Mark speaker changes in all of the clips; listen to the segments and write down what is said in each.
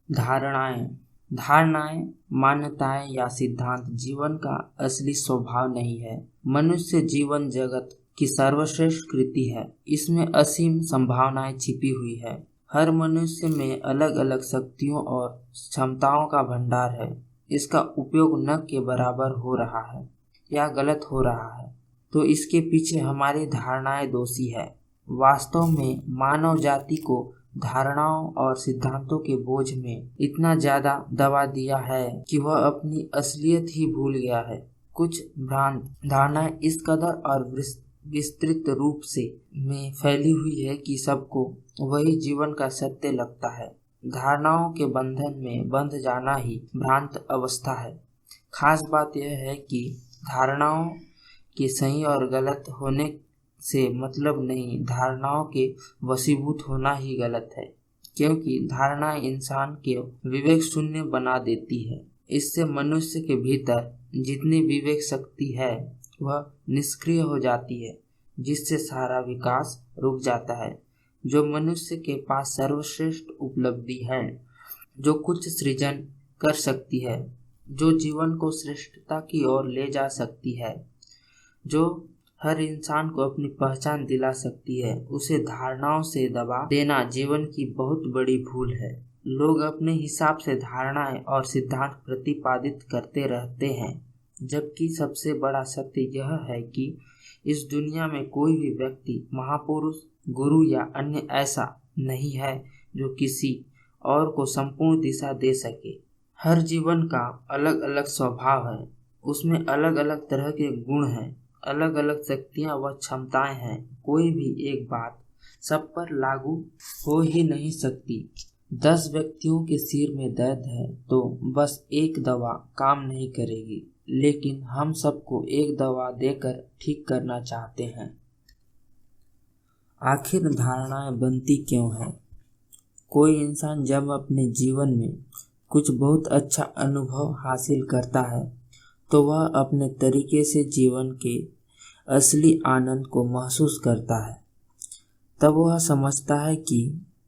Speaker 1: धारणाएं धारणाएं मान्यताएं या सिद्धांत जीवन का असली स्वभाव नहीं है। मनुष्य जीवन जगत की सर्वश्रेष्ठ कृति है। इसमें असीम संभावनाएं छिपी हुई है। हर मनुष्य में अलग अलग शक्तियों और क्षमताओं का भंडार है। इसका उपयोग न के बराबर हो रहा है या गलत हो रहा है तो इसके पीछे हमारी धारणाएं दोषी है। वास्तव में मानव जाति को धारणाओं और सिद्धांतों के बोझ में इतना ज्यादा दबा दिया है कि वह अपनी असलियत ही भूल गया है। कुछ भ्रांत धारणाएं इस कदर और विस्तृत रूप से में फैली हुई है कि सबको वही जीवन का सत्य लगता है। धारणाओं के बंधन में बंध जाना ही भ्रांत अवस्था है। खास बात यह है कि धारणाओं के सही और गलत होने से मतलब नहीं, धारणाओं के वशीभूत होना ही गलत है, क्योंकि धारणा इंसान के विवेक शून्य बना देती है। इससे मनुष्य के भीतर जितनी विवेक शक्ति है वह निष्क्रिय हो जाती है, जिससे सारा विकास रुक जाता है। जो मनुष्य के पास सर्वश्रेष्ठ उपलब्धि है, जो कुछ सृजन कर सकती है, जो जीवन को श्रेष्ठता की ओर ले जा सकती है, जो हर इंसान को अपनी पहचान दिला सकती है, उसे धारणाओं से दबा देना जीवन की बहुत बड़ी भूल है। लोग अपने हिसाब से धारणाएं और सिद्धांत प्रतिपादित करते रहते हैं, जबकि सबसे बड़ा सत्य यह है कि इस दुनिया में कोई भी व्यक्ति, महापुरुष, गुरु या अन्य ऐसा नहीं है जो किसी और को संपूर्ण दिशा दे सके। हर जीवन का अलग अलग स्वभाव है, उसमें अलग अलग तरह के गुण हैं, अलग अलग शक्तियां व क्षमताएं हैं। कोई भी एक बात सब पर लागू हो ही नहीं सकती। 10 व्यक्तियों के सिर में दर्द है तो बस एक दवा काम नहीं करेगी, लेकिन हम सबको एक दवा देकर ठीक करना चाहते हैं। आखिर धारणाएं बनती क्यों हैं? कोई इंसान जब अपने जीवन में कुछ बहुत अच्छा अनुभव हासिल करता है तो वह अपने तरीके से जीवन के असली आनंद को महसूस करता है। तब वह समझता है कि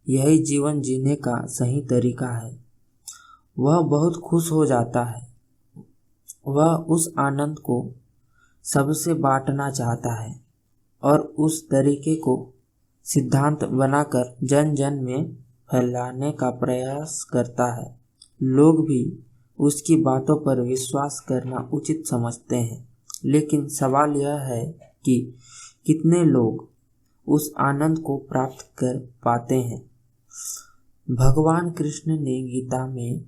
Speaker 1: यही जीवन जीने का सही तरीका है। वह बहुत खुश हो जाता है। वह उस आनंद को सबसे बांटना चाहता है और उस तरीके को सिद्धांत बनाकर जन जन में फैलाने का प्रयास करता है। लोग भी उसकी बातों पर विश्वास करना उचित समझते हैं, लेकिन सवाल यह है कि कितने लोग उस आनंद को प्राप्त कर पाते हैं। भगवान कृष्ण ने गीता में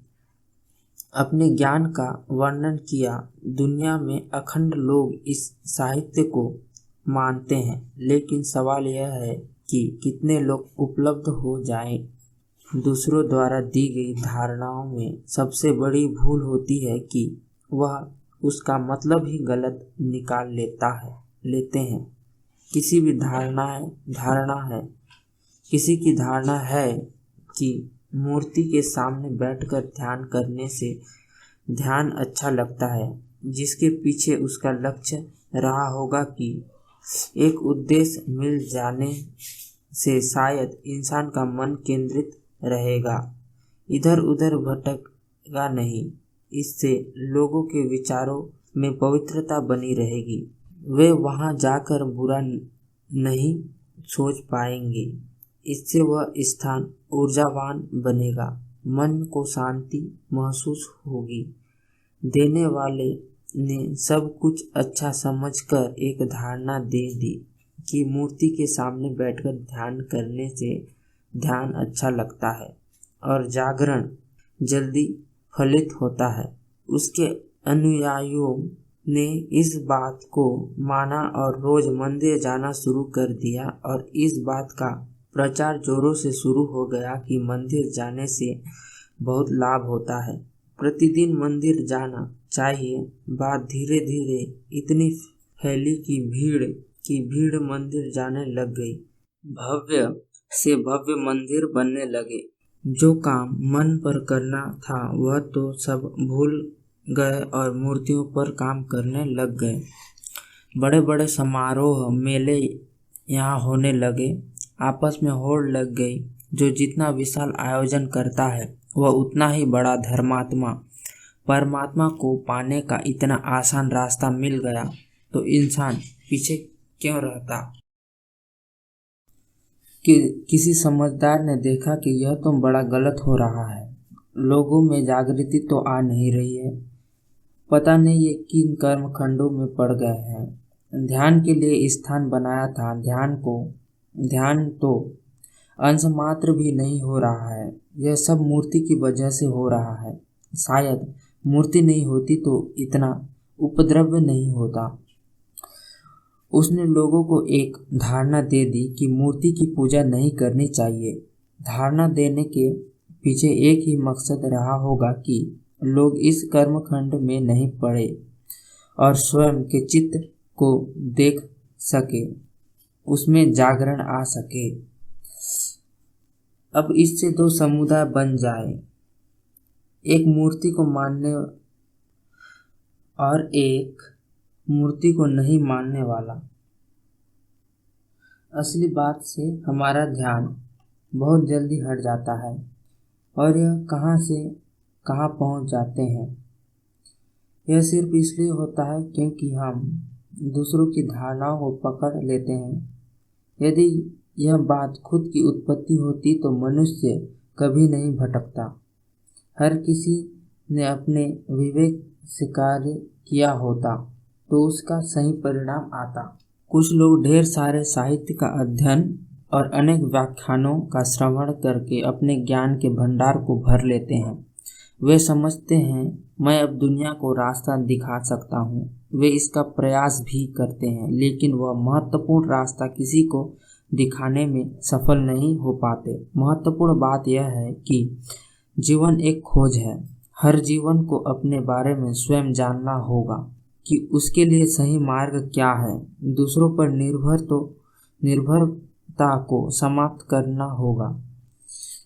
Speaker 1: अपने ज्ञान का वर्णन किया। दुनिया में अखंड लोग इस साहित्य को मानते हैं, लेकिन सवाल यह है कि कितने लोग उपलब्ध हो जाएं। दूसरों द्वारा दी गई धारणाओं में सबसे बड़ी भूल होती है कि वह उसका मतलब ही गलत निकाल लेते हैं। किसी की धारणा है कि मूर्ति के सामने बैठकर ध्यान करने से ध्यान अच्छा लगता है, जिसके पीछे उसका लक्ष्य रहा होगा कि एक उद्देश्य मिल जाने से शायद इंसान का मन केंद्रित रहेगा, इधर उधर भटकेगा नहीं। इससे लोगों के विचारों में पवित्रता बनी रहेगी। वे वहां जाकर बुरा नहीं सोच पाएंगे। इससे वह स्थान ऊर्जावान बनेगा, मन को शांति महसूस होगी। देने वाले ने सब कुछ अच्छा समझकर एक धारणा दे दी कि मूर्ति के सामने बैठकर ध्यान करने से ध्यान अच्छा लगता है और जागरण जल्दी फलित होता है। उसके अनुयायियों ने इस बात को माना और रोज मंदिर जाना शुरू कर दिया और इस बात का प्रचार जोरों से शुरू हो गया कि मंदिर जाने से बहुत लाभ होता है, प्रतिदिन मंदिर जाना चाहिए। बात धीरे धीरे इतनी फैली कि भीड़ मंदिर जाने लग गई। भव्य से भव्य मंदिर बनने लगे। जो काम मन पर करना था वह तो सब भूल गए और मूर्तियों पर काम करने लग गए। बड़े बड़े समारोह, मेले यहाँ होने लगे। आपस में होड़ लग गई। जो जितना विशाल आयोजन करता है वह उतना ही बड़ा धर्मात्मा। परमात्मा को पाने का इतना आसान रास्ता मिल गया तो इंसान पीछे क्यों रहता। किसी समझदार ने देखा कि यह तो बड़ा गलत हो रहा है, लोगों में जागृति तो आ नहीं रही है, पता नहीं ये किन कर्म खंडों में पड़ गए हैं। ध्यान के लिए स्थान बनाया था, ध्यान तो अंश मात्र भी नहीं हो रहा है। यह सब मूर्ति की वजह से हो रहा है। शायद मूर्ति नहीं होती तो इतना उपद्रव नहीं होता। उसने लोगों को एक धारणा दे दी कि मूर्ति की पूजा नहीं करनी चाहिए। धारणा देने के पीछे एक ही मकसद रहा होगा कि लोग इस कर्मखंड में नहीं पड़े और स्वयं के चित्त को देख सके, उसमें जागरण आ सके। अब इससे दो समुदाय बन जाए, एक मूर्ति को मानने और एक मूर्ति को नहीं मानने वाला। असली बात से हमारा ध्यान बहुत जल्दी हट जाता है और यह कहाँ से कहाँ पहुँच जाते हैं। यह सिर्फ इसलिए होता है क्योंकि हम दूसरों की धारणाओं को पकड़ लेते हैं। यदि यह बात खुद की उत्पत्ति होती तो मनुष्य कभी नहीं भटकता। हर किसी ने अपने विवेक से कार्य किया होता तो उसका सही परिणाम आता। कुछ लोग ढेर सारे साहित्य का अध्ययन और अनेक व्याख्यानों का श्रवण करके अपने ज्ञान के भंडार को भर लेते हैं। वे समझते हैं मैं अब दुनिया को रास्ता दिखा सकता हूँ। वे इसका प्रयास भी करते हैं, लेकिन वह महत्वपूर्ण रास्ता किसी को दिखाने में सफल नहीं हो पाते। महत्वपूर्ण बात यह है कि जीवन एक खोज है। हर जीवन को अपने बारे में स्वयं जानना होगा कि उसके लिए सही मार्ग क्या है। दूसरों पर निर्भरता को समाप्त करना होगा।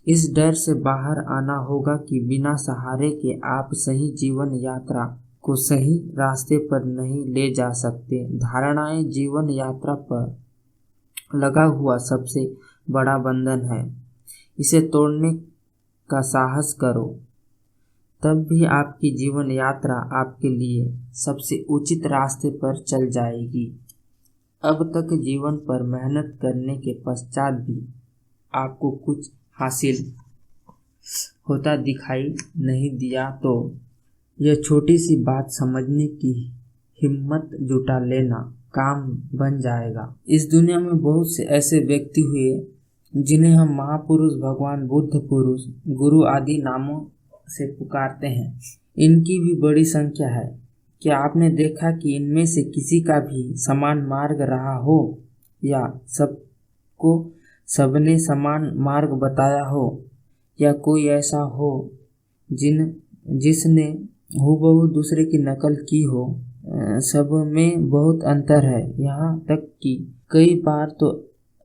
Speaker 1: इस डर से बाहर आना होगा कि बिना सहारे के आप सही जीवन यात्रा को सही रास्ते पर नहीं ले जा सकते। धारणाएं जीवन यात्रा पर लगा हुआ सबसे बड़ा बंधन है। इसे तोड़ने का साहस करो, तब भी आपकी जीवन यात्रा आपके लिए सबसे उचित रास्ते पर चल जाएगी। अब तक जीवन पर मेहनत करने के पश्चात भी आपको कुछ हासिल होता दिखाई नहीं दिया तो यह छोटी सी बात समझने की हिम्मत जुटा लेना काम बन जाएगा। इस दुनिया में बहुत से ऐसे व्यक्ति हुए जिन्हें हम महापुरुष, भगवान बुद्ध पुरुष, गुरु आदि नामों से पुकारते हैं। इनकी भी बड़ी संख्या है। क्या आपने देखा कि इनमें से किसी का भी समान मार्ग रहा हो या सबको सबने समान मार्ग बताया हो, या कोई ऐसा हो जिसने हूबहू दूसरे की नकल की हो? सब में बहुत अंतर है, यहाँ तक कि कई बार तो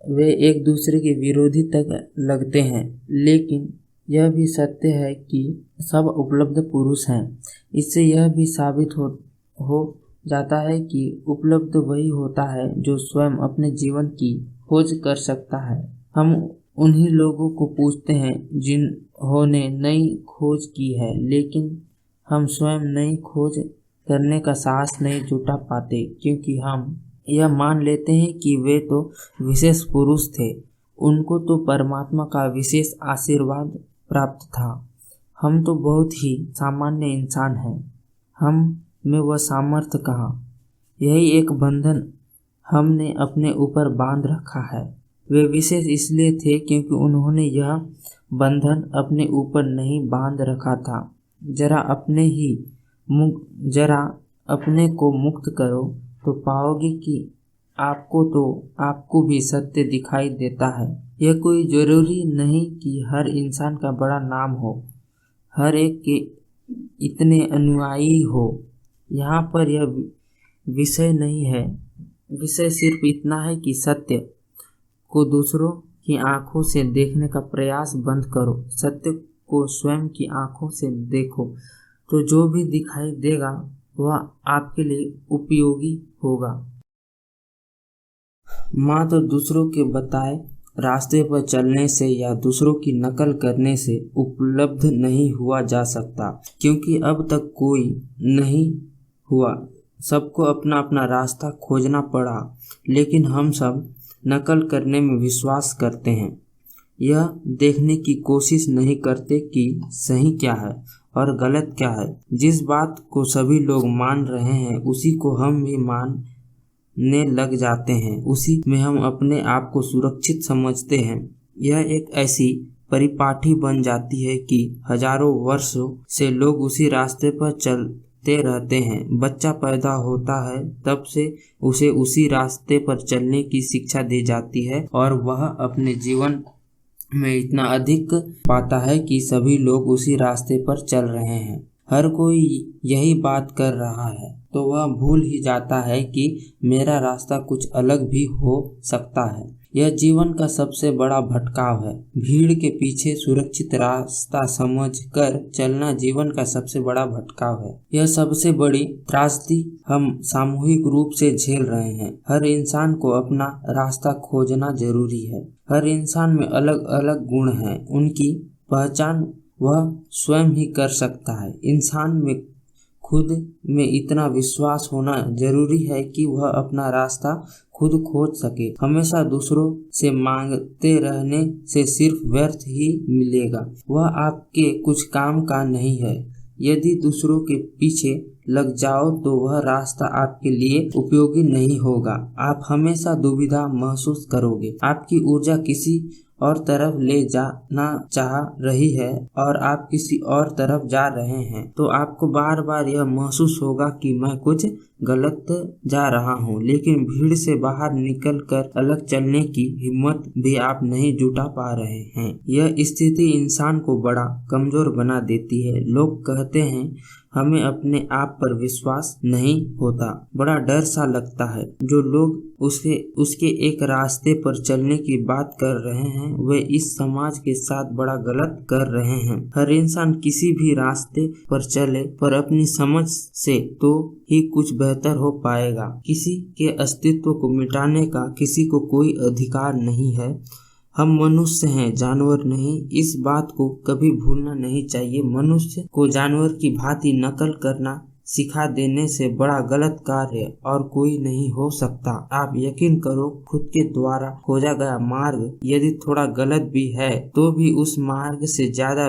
Speaker 1: वे एक दूसरे के विरोधी तक लगते हैं। लेकिन यह भी सत्य है कि सब उपलब्ध पुरुष हैं। इससे यह भी साबित हो जाता है कि उपलब्ध वही होता है जो स्वयं अपने जीवन की खोज कर सकता है। हम उन्हीं लोगों को पूछते हैं जिन्होंने नई खोज की है, लेकिन हम स्वयं नई खोज करने का साहस नहीं जुटा पाते, क्योंकि हम यह मान लेते हैं कि वे तो विशेष पुरुष थे, उनको तो परमात्मा का विशेष आशीर्वाद प्राप्त था। हम तो बहुत ही सामान्य इंसान हैं, हम में वह सामर्थ्य कहाँ? यही एक बंधन हमने अपने ऊपर बांध रखा है। वे विशेष इसलिए थे क्योंकि उन्होंने यह बंधन अपने ऊपर नहीं बांध रखा था। जरा अपने को मुक्त करो तो पाओगे कि आपको भी सत्य दिखाई देता है। यह कोई जरूरी नहीं कि हर इंसान का बड़ा नाम हो, हर एक के इतने अनुयायी हो। यहाँ पर यह विषय नहीं है। विषय सिर्फ इतना है कि सत्य को दूसरों की आंखों से देखने का प्रयास बंद करो। सत्य को स्वयं की आंखों से देखो तो जो भी दिखाई देगा वह आपके लिए उपयोगी होगा। माँ तो दूसरों के बताए रास्ते पर चलने से या दूसरों की नकल करने से उपलब्ध नहीं हुआ जा सकता, क्योंकि अब तक कोई नहीं हुआ। सबको अपना अपना रास्ता खोजना पड़ा, लेकिन हम सब नकल करने में विश्वास करते हैं। यह देखने की कोशिश नहीं करते कि सही क्या है और गलत क्या है। जिस बात को सभी लोग मान रहे हैं उसी को हम भी मानने लग जाते हैं, उसी में हम अपने आप को सुरक्षित समझते हैं। यह एक ऐसी परिपाटी बन जाती है कि हजारों वर्षों से लोग उसी रास्ते पर चलते रहते हैं। बच्चा पैदा होता है तब से उसे उसी रास्ते पर चलने की शिक्षा दी जाती है और वह अपने जीवन में इतना अधिक पाता है कि सभी लोग उसी रास्ते पर चल रहे हैं, हर कोई यही बात कर रहा है, तो वह भूल ही जाता है कि मेरा रास्ता कुछ अलग भी हो सकता है। यह जीवन का सबसे बड़ा भटकाव है। भीड़ के पीछे सुरक्षित रास्ता समझकर चलना जीवन का सबसे बड़ा भटकाव है। यह सबसे बड़ी त्रासदी हम सामूहिक रूप से झेल रहे हैं। हर इंसान को अपना रास्ता खोजना जरूरी है। हर इंसान में अलग अलग गुण हैं, उनकी पहचान वह स्वयं ही कर सकता है। इंसान में खुद में इतना विश्वास होना जरूरी है कि वह अपना रास्ता खुद खोज सके। हमेशा दूसरों से मांगते रहने से सिर्फ व्यर्थ ही मिलेगा, वह आपके कुछ काम का नहीं है। यदि दूसरों के पीछे लग जाओ तो वह रास्ता आपके लिए उपयोगी नहीं होगा। आप हमेशा दुविधा महसूस करोगे। आपकी ऊर्जा किसी और तरफ ले जाना चाह रही है और आप किसी और तरफ जा रहे हैं, तो आपको बार बार यह महसूस होगा कि मैं कुछ गलत जा रहा हूँ। लेकिन भीड़ से बाहर निकलकर अलग चलने की हिम्मत भी आप नहीं जुटा पा रहे हैं। यह स्थिति इंसान को बड़ा कमजोर बना देती है। लोग कहते हैं हमें अपने आप पर विश्वास नहीं होता, बड़ा डर सा लगता है। जो लोग उसके एक रास्ते पर चलने की बात कर रहे हैं वे इस समाज के साथ बड़ा गलत कर रहे हैं। हर इंसान किसी भी रास्ते पर चले पर अपनी समझ से तो ही कुछ बेहतर हो पाएगा। किसी के अस्तित्व को मिटाने का किसी को कोई अधिकार नहीं है। हम मनुष्य हैं, जानवर नहीं। इस बात को कभी भूलना नहीं चाहिए। मनुष्य को जानवर की भांति नकल करना सिखा देने से बड़ा गलत कार्य और कोई नहीं हो सकता। आप यकीन करो, खुद के द्वारा खोजा गया मार्ग यदि थोड़ा गलत भी है तो भी उस मार्ग से ज्यादा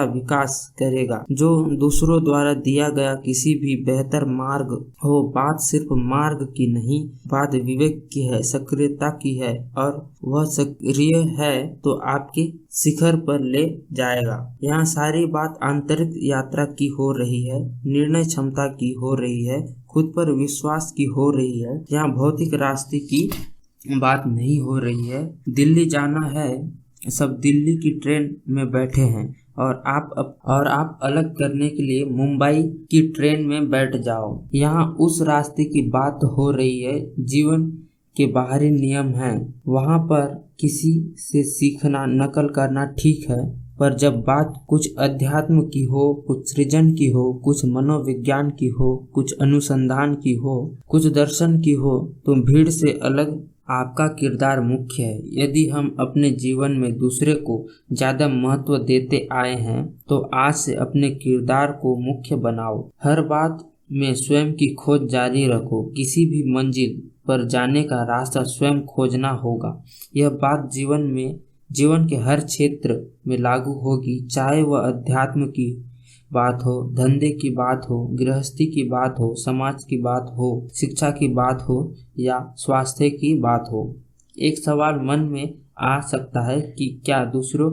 Speaker 1: विकास करेगा जो दूसरों द्वारा दिया गया किसी भी बेहतर मार्ग हो। बात सिर्फ मार्ग की नहीं, बात विवेक की है, सक्रियता की है, और वह सक्रिय है तो आपके शिखर पर ले जाएगा। यहाँ सारी बात आंतरिक यात्रा की हो रही है, निर्णय क्षमता की हो रही है, खुद पर विश्वास की हो रही है। यहाँ भौतिक रास्ते की बात नहीं हो रही है। दिल्ली जाना है, सब दिल्ली की ट्रेन में बैठे हैं और आप अलग करने के लिए मुंबई की ट्रेन में बैठ जाओ। यहाँ उस रास्ते की बात हो रही है। जीवन के बाहरी नियम हैं, वहाँ पर किसी से सीखना, नकल करना ठीक है, पर जब बात कुछ अध्यात्म की हो, कुछ सृजन की हो, कुछ मनोविज्ञान की हो, कुछ अनुसंधान की हो, कुछ दर्शन की हो, तो भीड़ से अलग आपका किरदार मुख्य है। यदि हम अपने जीवन में दूसरे को ज्यादा महत्व देते आए हैं तो आज से अपने किरदार को मुख्य बनाओ। हर बात में स्वयं की खोज जारी रखो। किसी भी मंजिल पर जाने का रास्ता स्वयं खोजना होगा। यह बात जीवन के हर क्षेत्र में लागू होगी, चाहे वह अध्यात्म की बात हो, धंधे की बात हो, गृहस्थी की बात हो, समाज की बात हो, शिक्षा की बात हो या स्वास्थ्य की बात हो। एक सवाल मन में आ सकता है कि क्या दूसरों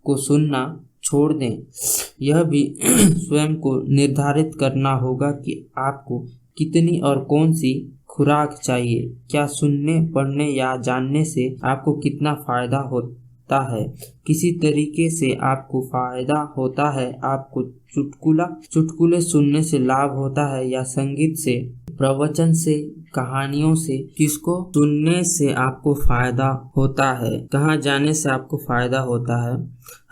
Speaker 1: को सुनना छोड़ दें? यह भी स्वयं को निर्धारित करना होगा कि आपको कितनी और कौन सी खुराक चाहिए। क्या सुनने, पढ़ने या जानने से आपको कितना फायदा होता है? किसी तरीके से आपको फायदा होता है? आपको चुटकुले सुनने से लाभ होता है या संगीत से, प्रवचन से, कहानियों से? किसको सुनने से आपको फायदा होता है? कहाँ जाने से आपको फायदा होता है?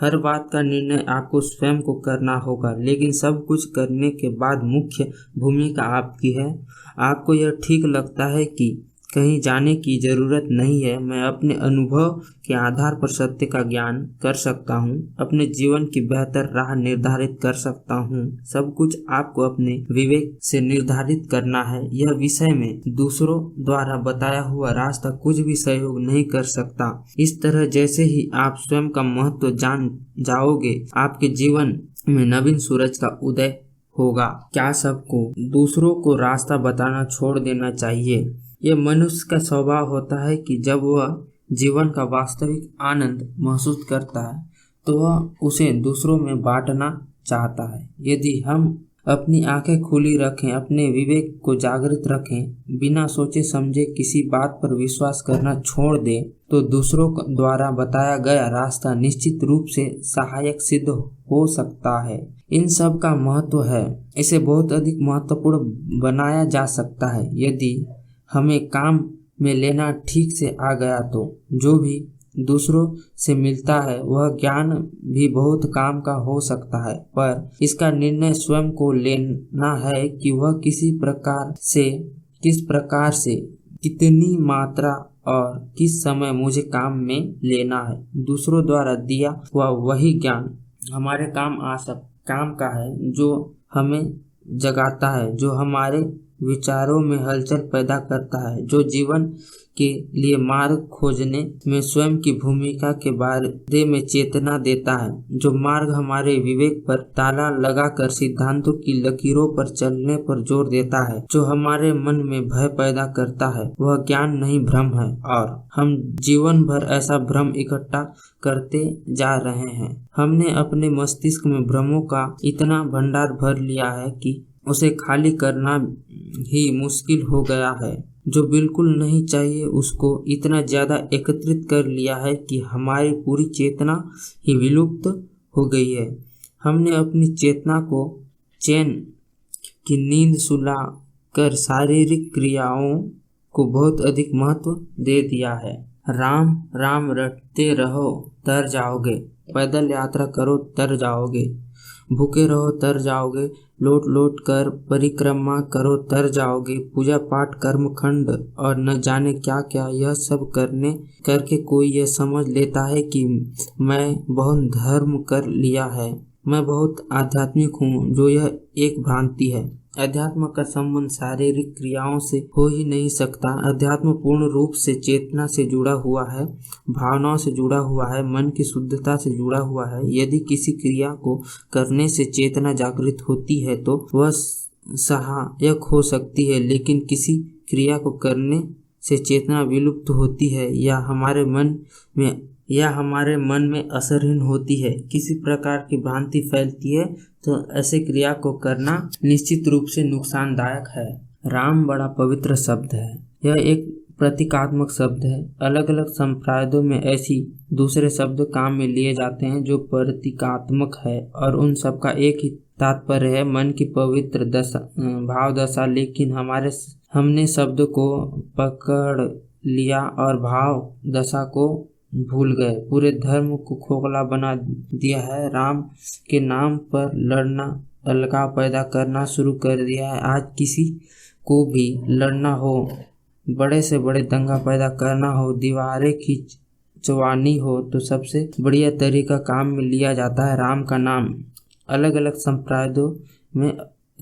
Speaker 1: हर बात का निर्णय आपको स्वयं को करना होगा, लेकिन सब कुछ करने के बाद मुख्य भूमिका आपकी है। आपको यह ठीक लगता है कि कहीं जाने की जरूरत नहीं है। मैं अपने अनुभव के आधार पर सत्य का ज्ञान कर सकता हूँ, अपने जीवन की बेहतर राह निर्धारित कर सकता हूँ। सब कुछ आपको अपने विवेक से निर्धारित करना है। यह विषय में दूसरों द्वारा बताया हुआ रास्ता कुछ भी सहयोग नहीं कर सकता। इस तरह जैसे ही आप स्वयं का महत्व जान जाओगे, आपके जीवन में नवीन सूरज का उदय होगा। क्या सबको दूसरों को रास्ता बताना छोड़ देना चाहिए? यह मनुष्य का स्वभाव होता है कि जब वह जीवन का वास्तविक आनंद महसूस करता है तो वह उसे दूसरों में बांटना चाहता है। यदि हम अपनी आंखें खुली रखें, अपने विवेक को जागृत रखें, बिना सोचे समझे किसी बात पर विश्वास करना छोड़ दें, तो दूसरों द्वारा बताया गया रास्ता निश्चित रूप से सहायक सिद्ध हो सकता है। इन सब का महत्व है, इसे बहुत अधिक महत्वपूर्ण बनाया जा सकता है यदि हमें काम में लेना ठीक से आ गया तो। जो भी दूसरों से मिलता है वह ज्ञान भी बहुत काम का हो सकता है, पर इसका निर्णय स्वयं को लेना है कि वह किस प्रकार से कितनी मात्रा और किस समय मुझे काम में लेना है। दूसरों द्वारा दिया हुआ वही ज्ञान हमारे काम का है, जो हमें जगाता है, जो हमारे विचारों में हलचल पैदा करता है, जो जीवन के लिए मार्ग खोजने में स्वयं की भूमिका के बारे में चेतना देता है, जो मार्ग हमारे विवेक पर ताला लगाकर सिद्धांतों की लकीरों पर चलने पर जोर देता है, जो हमारे मन में भय पैदा करता है। वह ज्ञान नहीं, भ्रम है, और हम जीवन भर ऐसा भ्रम इकट्ठा करते जा रहे हैं। हमने अपने मस्तिष्क में भ्रमों का इतना भंडार भर लिया है कि उसे खाली करना ही मुश्किल हो गया है। जो बिल्कुल नहीं चाहिए उसको इतना ज्यादा एकत्रित कर लिया है कि हमारी पूरी चेतना ही विलुप्त हो गई है। हमने अपनी चेतना को चैन की नींद सुला कर शारीरिक क्रियाओं को बहुत अधिक महत्व दे दिया है। राम राम रटते रहो तर जाओगे, पैदल यात्रा करो तर जाओगे, भूखे रहो तर जाओगे, लौट लौट कर परिक्रमा करो तर जाओगे, पूजा पाठ कर्मखंड और न जाने क्या क्या, यह सब करके कोई यह समझ लेता है कि मैं बहुत धर्म कर लिया है, मैं बहुत आध्यात्मिक हूँ, जो यह एक भ्रांति है। अध्यात्म का संबंध शारीरिक क्रियाओं से हो ही नहीं सकता। अध्यात्म पूर्ण रूप से चेतना से जुड़ा हुआ है, भावनाओं से जुड़ा हुआ है, मन की शुद्धता से जुड़ा हुआ है। यदि किसी क्रिया को करने से चेतना जागृत होती है तो वह सहायक हो सकती है, लेकिन किसी क्रिया को करने से चेतना विलुप्त होती है या हमारे मन में असरहीन होती है, किसी प्रकार की भ्रांति फैलती है, तो ऐसे क्रिया को करना निश्चित रूप से नुकसानदायक है। राम बड़ा पवित्र शब्द है। यह एक प्रतीकात्मक शब्द है। अलग अलग संप्रदायों में ऐसी दूसरे शब्द काम में लिए जाते हैं जो प्रतीकात्मक है, और उन सब का एक ही तात्पर्य है, मन की पवित्र भाव दशा। लेकिन हमने शब्द को पकड़ लिया और भाव दशा को भूल गए, पूरे धर्म को खोखला बना दिया है। राम के नाम पर लड़ना, अलगाव पैदा करना शुरू कर दिया है। आज किसी को भी लड़ना हो, बड़े से बड़े दंगा पैदा करना हो, दीवारें खिंचवानी हो, तो सबसे बढ़िया तरीका काम में लिया जाता है राम का नाम। अलग अलग संप्रदायों में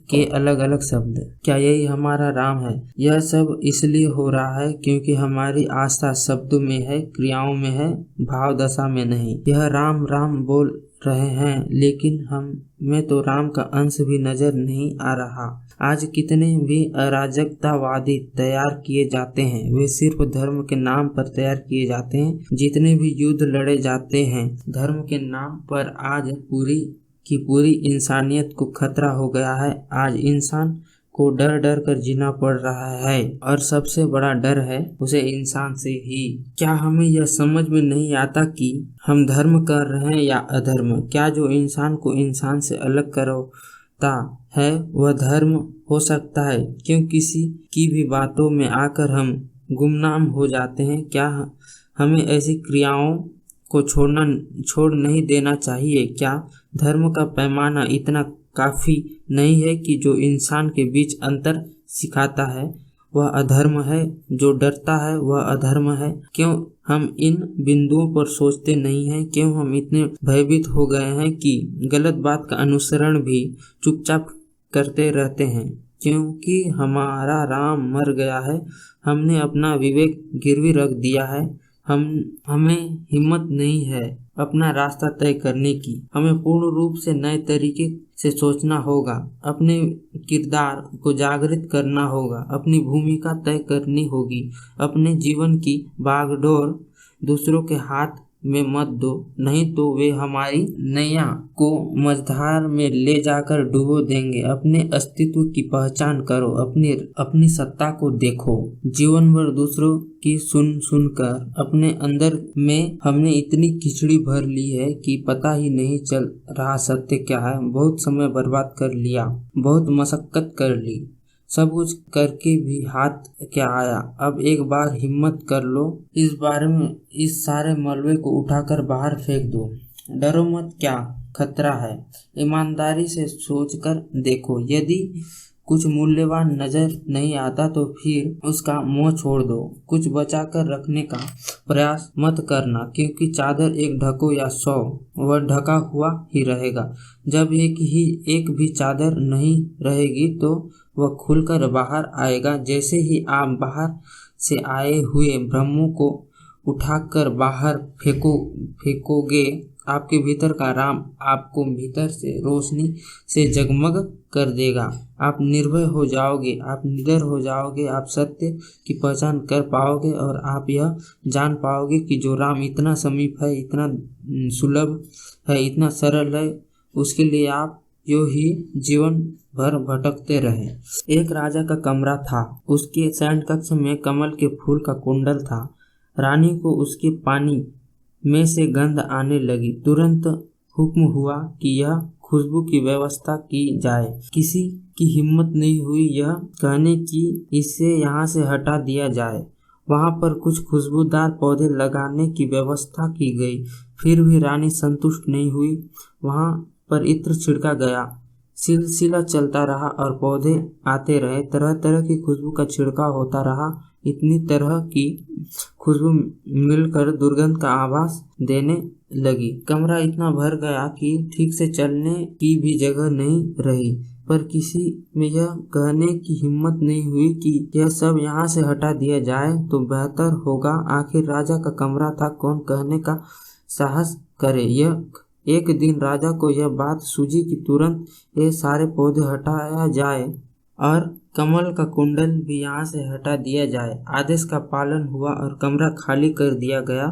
Speaker 1: के अलग अलग शब्द, क्या यही हमारा राम है? यह सब इसलिए हो रहा है क्योंकि हमारी आस्था शब्दों में है, क्रियाओं में है, भाव दशा में नहीं। यह राम राम बोल रहे हैं, लेकिन हमें तो राम का अंश भी नजर नहीं आ रहा। आज कितने भी अराजकतावादी तैयार किए जाते हैं, वे सिर्फ धर्म के नाम पर तैयार किए जाते हैं। जितने भी युद्ध लड़े जाते हैं धर्म के नाम पर, आज पूरी इंसानियत को खतरा हो गया है। आज इंसान को डर डर कर जीना पड़ रहा है, और सबसे बड़ा डर है उसे इंसान से ही। क्या हमें यह समझ में नहीं आता कि हम धर्म कर रहे हैं या अधर्म? क्या जो इंसान को इंसान से अलग करता है वह धर्म हो सकता है? क्यों किसी की भी बातों में आकर हम गुमनाम हो जाते हैं? क्या हमें ऐसी क्रियाओं को छोड़ नहीं देना चाहिए? क्या धर्म का पैमाना इतना काफी नहीं है कि जो इंसान के बीच अंतर सिखाता है वह अधर्म है, जो डरता है वह अधर्म है। क्यों हम इन बिंदुओं पर सोचते नहीं हैं? क्यों हम इतने भयभीत हो गए हैं कि गलत बात का अनुसरण भी चुपचाप करते रहते हैं? क्योंकि हमारा राम मर गया है, हमने अपना विवेक गिरवी रख दिया है। हमें हिम्मत नहीं है अपना रास्ता तय करने की। हमें पूर्ण रूप से नए तरीके से सोचना होगा, अपने किरदार को जागृत करना होगा, अपनी भूमिका तय करनी होगी। अपने जीवन की बागडोर दूसरों के हाथ में मत दो, नहीं तो वे हमारी नैया को मझधार में ले जाकर डुबो देंगे। अपने अस्तित्व की पहचान करो, अपनी सत्ता को देखो। जीवन भर दूसरों की सुन कर अपने अंदर में हमने इतनी खिचड़ी भर ली है कि पता ही नहीं चल रहा सत्य क्या है। बहुत समय बर्बाद कर लिया, बहुत मशक्कत कर ली, सब कुछ करके भी हाथ क्या आया। अब एक बार हिम्मत कर लो, इस सारे मलबे को उठाकर बाहर फेंक दो। डरो मत, क्या खतरा है? ईमानदारी से सोचकर देखो। यदि कुछ मूल्यवान नजर नहीं आता तो फिर उसका मोह छोड़ दो। कुछ बचा कर रखने का प्रयास मत करना, क्योंकि चादर एक ढको या 100, वह ढका हुआ ही रहेगा। जब एक भी चादर नहीं रहेगी तो वह खुलकर बाहर आएगा। जैसे ही आप बाहर से आए हुए ब्रह्मों को उठाकर बाहर फेंकोगे, आपके भीतर का राम आपको भीतर से रोशनी से जगमग कर देगा। आप निर्भय हो जाओगे, आप निडर हो जाओगे, आप सत्य की पहचान कर पाओगे और आप यह जान पाओगे कि जो राम इतना समीप है, इतना सुलभ है, इतना सरल है, उसके लिए आप यूं ही जीवन भर भटकते रहे। एक राजा का कमरा था, उसके शयन कक्ष में कमल के फूल का कुंडल था। रानी को उसके पानी में से गंध आने लगी। तुरंत हुक्म हुआ कि यह खुशबू की व्यवस्था की जाए। किसी की हिम्मत नहीं हुई यह कहने की इसे यहाँ से हटा दिया जाए। वहाँ पर कुछ खुशबूदार पौधे लगाने की व्यवस्था की गई, फिर भी रानी संतुष्ट नहीं हुई। वहाँ पर इत्र छिड़का गया, सिलसिला चलता रहा और पौधे आते रहे। तरह तरह की खुशबू का छिड़काव होता रहा। इतनी तरह की खुशबू मिलकर दुर्गंध का आभास देने लगी। कमरा इतना भर गया कि ठीक से चलने की भी जगह नहीं रही, पर किसी में यह कहने की हिम्मत नहीं हुई कि यह सब यहाँ से हटा दिया जाए तो बेहतर होगा। आखिर राजा का कमरा था, कौन कहने का साहस करे। एक दिन राजा को यह बात सूझी कि तुरंत ये सारे पौधे हटाया जाए और कमल का कुंडल भी यहाँ से हटा दिया जाए। आदेश का पालन हुआ और कमरा खाली कर दिया गया।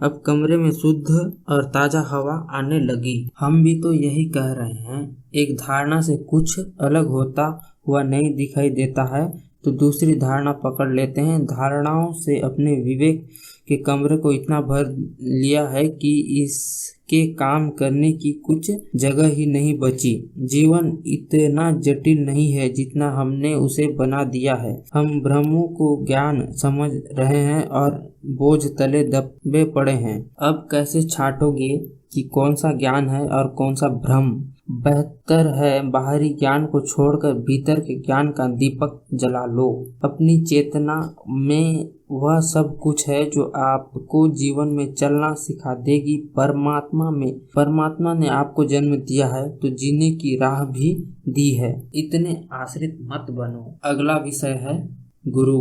Speaker 1: अब कमरे में शुद्ध और ताज़ा हवा आने लगी। हम भी तो यही कह रहे हैं, एक धारणा से कुछ अलग होता हुआ नहीं दिखाई देता है तो दूसरी धारणा पकड़ लेते हैं। धारणाओं से अपने विवेक के कमरे को इतना भर लिया है कि इसके काम करने की कुछ जगह ही नहीं बची। जीवन इतना जटिल नहीं है जितना हमने उसे बना दिया है। हम भ्रमों को ज्ञान समझ रहे हैं और बोझ तले दबे पड़े हैं। अब कैसे छांटोगे कि कौन सा ज्ञान है और कौन सा भ्रम? बेहतर है बाहरी ज्ञान को छोड़कर भीतर के ज्ञान का दीपक जला लो। अपनी चेतना में वह सब कुछ है जो आपको जीवन में चलना सिखा देगी। परमात्मा ने आपको जन्म दिया है तो जीने की राह भी दी है। इतने आश्रित मत बनो। अगला विषय है गुरु।